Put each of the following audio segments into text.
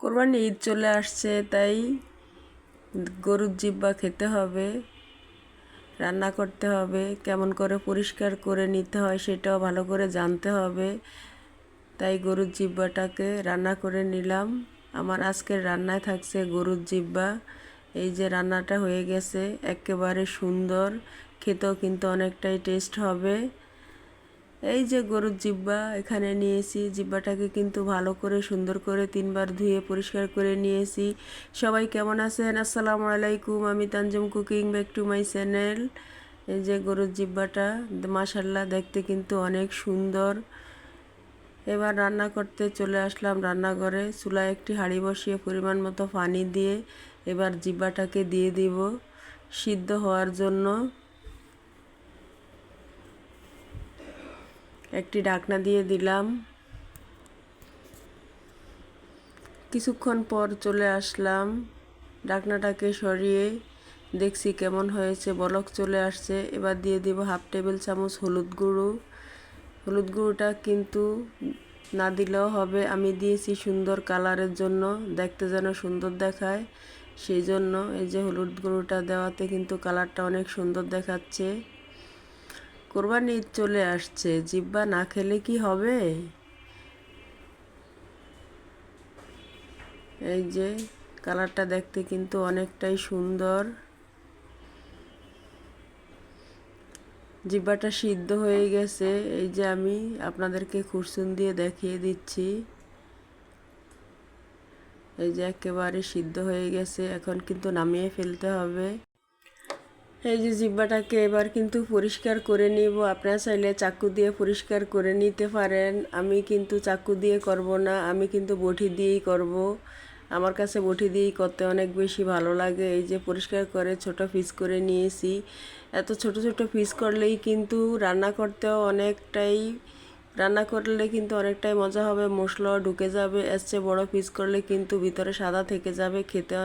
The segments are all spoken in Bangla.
কোরবানি ঈদ চলে আসছে, তাই গরুর জিহ্বা খেতে হবে, রান্না করতে হবে, কেমন করে পরিষ্কার করে নিতে হয় সেটাও ভালো করে জানতে হবে। তাই গরুর জিহ্বাটাকে রান্না করে নিলাম। আমার আজকের রান্নায় থাকছে গরুর জিহ্বা। এই যে রান্নাটা হয়ে গেছে, একেবারে সুন্দর, খেতেও কিন্তু অনেকটাই টেস্ট হবে। এই যে গরুর জিহ্বা এখানে নিয়েছি, জিহ্বাটাকে কিন্তু ভালো করে সুন্দর করে 3বার ধুয়ে পরিষ্কার করে নিয়েছি। সবাই কেমন আছেন? আসসালামু আলাইকুম, আমি Tanjum cooking back to my channel. এই যে গরুর জিহ্বাটা মাশাআল্লাহ দেখতে কিন্তু অনেক সুন্দর। এবার রান্না করতে চলে আসলাম রান্নাঘরে। চুলায় একটি হাঁড়ি বসিয়ে পরিমাণ মতো পানি দিয়ে এবার জিহ্বাটাকে দিয়ে দিব সিদ্ধ হওয়ার জন্য। একটি ঢাকনা দিয়ে দিলাম। কিছুক্ষণ পর চলে আসলাম, ঢাকনাটাকে সরিয়ে দেখছি কেমন হয়েছে, বলক চলে আসছে। এবার দিয়ে দিব 1/2 টেবিল চামচ হলুদ গুঁড়ো। হলুদ গুঁড়োটা কিন্তু না দিলেও হবে, আমি দিয়েছি সুন্দর কালারের জন্য, দেখতে যেন সুন্দর দেখায় সেই জন্য। এই যে হলুদ গুঁড়োটা দেওয়াতে কিন্তু কালারটা অনেক সুন্দর দেখাচ্ছে। কোরবানি ঈদ চলে আসছে, জিহ্বা না খেলে কি হবে? এই যে কালারটা দেখতে কিন্তু অনেকটাই সুন্দর। জিহ্বাটা সিদ্ধ হয়ে গেছে, এই যে আমি আপনাদেরকে খুরসুন দিয়ে দেখিয়ে দিচ্ছি। এই যে একেবারে সিদ্ধ হয়ে গেছে, এখন কিন্তু নামিয়ে ফেলতে হবে। এই যে জিহ্বাটাকে এবার কিন্তু পরিষ্কার করে নিব। আপনারা চাইলে চাকু দিয়ে পরিষ্কার করে নিতে পারেন, আমি কিন্তু চাকু দিয়ে করব না, আমি কিন্তু বটি দিয়েই করব। আমার কাছে বটি দিয়েই করতে অনেক বেশি ভালো লাগে। এই যে পরিষ্কার করে ছোট পিস করে নিয়েছি। এত ছোট ছোট পিস করলেই কিন্তু রান্না করলে কিন্তু অনেকটাই মজা হবে, মশলাও ঢুকে যাবে। এর চেয়ে বড় পিস করলে কিন্তু ভিতরে সাদা থেকে যাবে, খেতে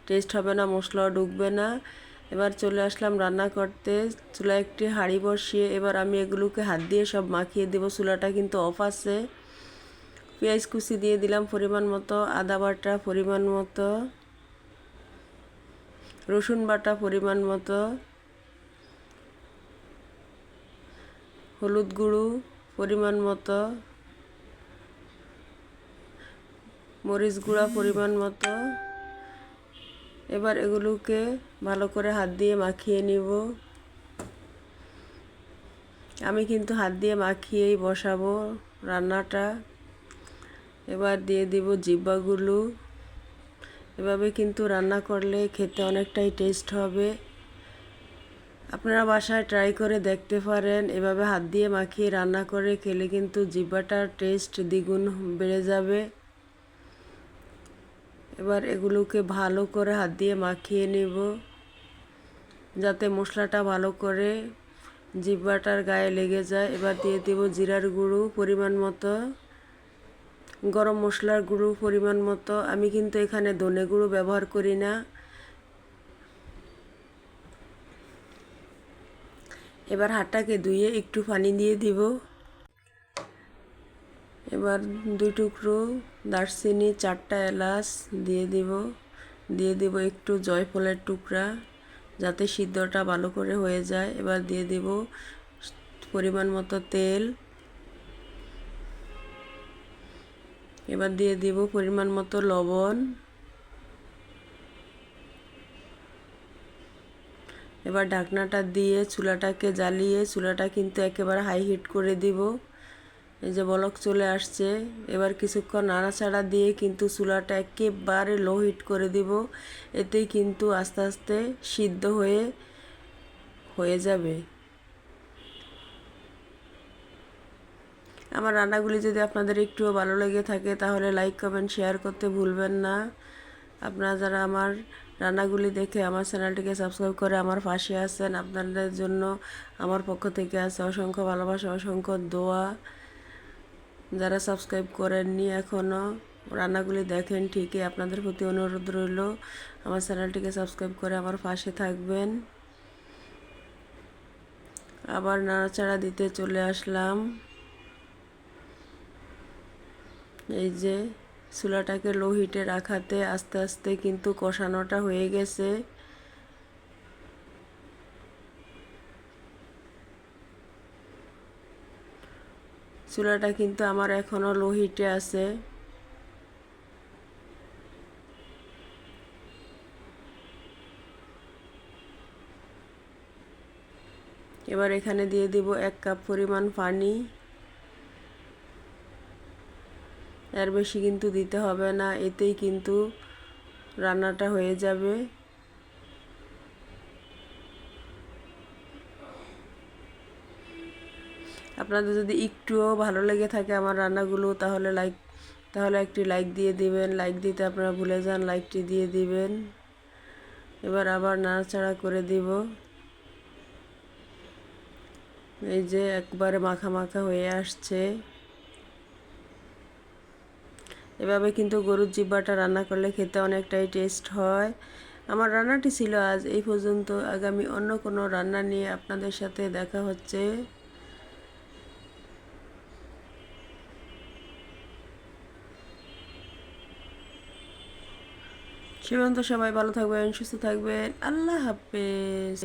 টেস্ট হবে না, মশলাও ঢুকবে না। এবার চলে আসলাম রান্না করতে। চুলায় একটি হাঁড়ি বসিয়ে এবার আমি এগুলোকে হাত দিয়ে সব মাখিয়ে দেব। চুলাটা কিন্তু অফ আছে। পেঁয়াজ কুচি দিয়ে দিলাম পরিমাণ মতো, আদা বাটা পরিমাণ মতো, রসুন বাটা পরিমাণ মতো, হলুদ গুঁড়ো পরিমাণ মতো, মরিচ গুঁড়া পরিমাণ মতো। এবার এগুলোকে ভালো করে হাত দিয়ে মাখিয়ে নিব। আমি কিন্তু হাত দিয়ে মাখিয়েই বসাবো রান্নাটা। এবার দিয়ে দিব জিহ্বাগুলো। এভাবে কিন্তু রান্না করলে খেতে অনেকটাই টেস্ট হবে। আপনারা বাসায় ট্রাই করে দেখতে পারেন, এভাবে হাত দিয়ে মাখিয়ে রান্না করে খেলে কিন্তু জিহ্বাটার টেস্ট দ্বিগুণ বেড়ে যাবে। এবার এগুলোকে ভালো করে হাত দিয়ে মাখিয়ে নেব, যাতে মশলাটা ভালো করে জিহ্বাটার গায়ে লেগে যায়। এবার দিয়ে দেব জিরার গুঁড়ো পরিমাণ মতো, গরম মশলার গুঁড়ো পরিমাণ মতো। আমি কিন্তু এখানে ধনে গুঁড়ো ব্যবহার করি না। এবার হাতটাকে ধুয়ে একটু পানি দিয়ে দিব। এবার 2 টুকরো দারচিনি, 4টা এলাচ দিয়ে দিব একটু জয়ফলের টুকরা, যাতে সিদ্ধটা ভালো করে হয়ে যায়। এবার দিয়ে দিব পরিমাণ মতো তেল। এবার দিয়ে দিব পরিমাণ মতো লবণ। এবার ঢাকনাটা দিয়ে চুলাটাকে জ্বালিয়ে, চুলাটা কিন্তু একেবারে হাই হিট করে দিব। এই যে বলক চলে আসছে, এবার কিছুক্ষণ নাড়াচাড়া দিয়ে কিন্তু চুলাটা একেবারে লো হিট করে দিব। এতেই কিন্তু আস্তে আস্তে সিদ্ধ হয়ে যাবে। আমার রান্নাগুলি যদি আপনাদের একটুও ভালো লেগে থাকে তাহলে লাইক কমেন্ট শেয়ার করতে ভুলবেন না। আপনারা যারা আমার রান্নাগুলি দেখে আমার চ্যানেলটিকে সাবস্ক্রাইব করে আমার পাশে আছেন, আপনাদের জন্য আমার পক্ষ থেকে আছে অসংখ্য ভালোবাসা, অসংখ্য দোয়া। যারা সাবস্ক্রাইব করেননি এখনও, রান্নাগুলি দেখেন ঠিকই, আপনাদের প্রতি অনুরোধ রইল আমার চ্যানেলটিকে সাবস্ক্রাইব করে আমার পাশে থাকবেন। আবার নাড়াচাড়া দিতে চলে আসলাম। এই যে চুলাটাকে লো হিটে রাখাতে আস্তে আস্তে কিন্তু কষানোটা হয়ে গেছে। চুলাটা কিন্তু আমার এখনো লো হিটে আছে। এবার এখানে দিয়ে দিব 1 কাপ পরিমাণ পানি। এর বেশি কিন্তু দিতে হবে না, এতেই কিন্তু রান্নাটা হয়ে যাবে। আপনাদের যদি একটুও ভালো লেগে থাকে আমার রান্নাগুলো, তাহলে একটি লাইক দিয়ে দিবেন। লাইক দিতে আপনারা ভুলে যান, লাইকটি দিয়ে দিবেন। এবার আবার নাড়াচাড়া করে দিব। এই যে একবারে মাখা মাখা হয়ে আসছে। এভাবে কিন্তু গরুর জিহ্বাটা রান্না করলে খেতে অনেকটাই টেস্ট হয়। আমার রান্নাটি ছিল আজ এই পর্যন্ত। আগামী অন্য কোনো রান্না নিয়ে আপনাদের সাথে দেখা হচ্ছে। সে পর্যন্ত সবাই ভালো থাকবেন, সুস্থ থাকবেন। আল্লাহ হাফেজ।